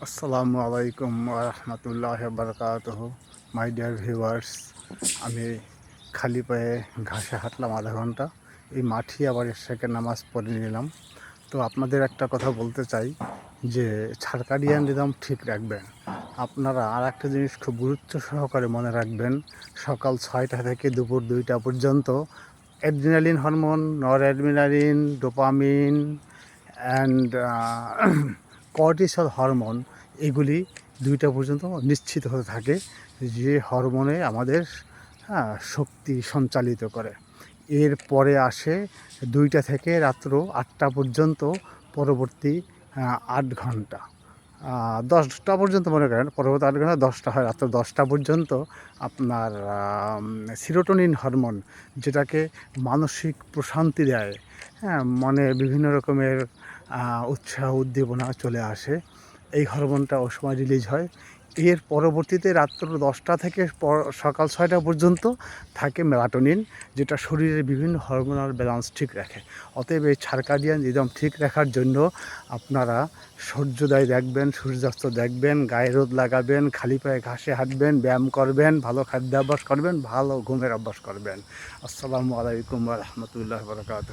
আসসালামু আলাইকুম রহমতুল্লাহ বারকাতুহ। My dear viewers, আমি খালি পায়ে ঘাসে হাঁটলাম আধা ঘন্টা। এই মাঠে আবার এসে নামাজ পড়ে নিলাম। তো আপনাদের একটা কথা বলতে চাই যে সার্কাডিয়ান রিদম ঠিক রাখবেন। আপনারা আর একটা জিনিস খুব গুরুত্ব সহকারে মনে রাখবেন, সকাল 6টা থেকে দুপুর 2টা পর্যন্ত অ্যাড্রিনালিন হরমোন, নর adrenaline, dopamine and cortisol hormone, এগুলি 2টা পর্যন্ত নিশ্চিত হতে থাকে, যে হরমোনে আমাদের শক্তি সঞ্চালিত করে। এর পরে আসে 2টা থেকে রাত্র 8টা পর্যন্ত পরবর্তী 8 ঘন্টা, 10টা পর্যন্ত মনে করেন, পরবর্তী 8 ঘন্টা 10টা হয়, রাত্র 10টা পর্যন্ত আপনার সিরোটোনিন হরমোন, যেটাকে মানসিক প্রশান্তি দেয়, মনে বিভিন্ন রকমের উৎসাহ উদ্দীপনা চলে আসে, এই হরমোনটা ওই সময় রিলিজ হয়। এর পরবর্তীতে রাত্র 10টা থেকে সকাল 6টা পর্যন্ত থাকে মেলাটোনিন, যেটা শরীরের বিভিন্ন হরমোনাল ব্যালেন্স ঠিক রাখে। অতএব এই সার্কাডিয়ান রিদম ঠিক রাখার জন্য আপনারা সূর্যোদয় দেখবেন, সূর্যাস্ত দেখবেন, গায়ে রোদ লাগাবেন, খালি পায়ে ঘাসে হাঁটবেন, ব্যায়াম করবেন, ভালো খাদ্যাভ্যাস করবেন, ভালো ঘুমের অভ্যাস করবেন। আসসালামু আলাইকুম রহমতুল্লাহ বরকাত।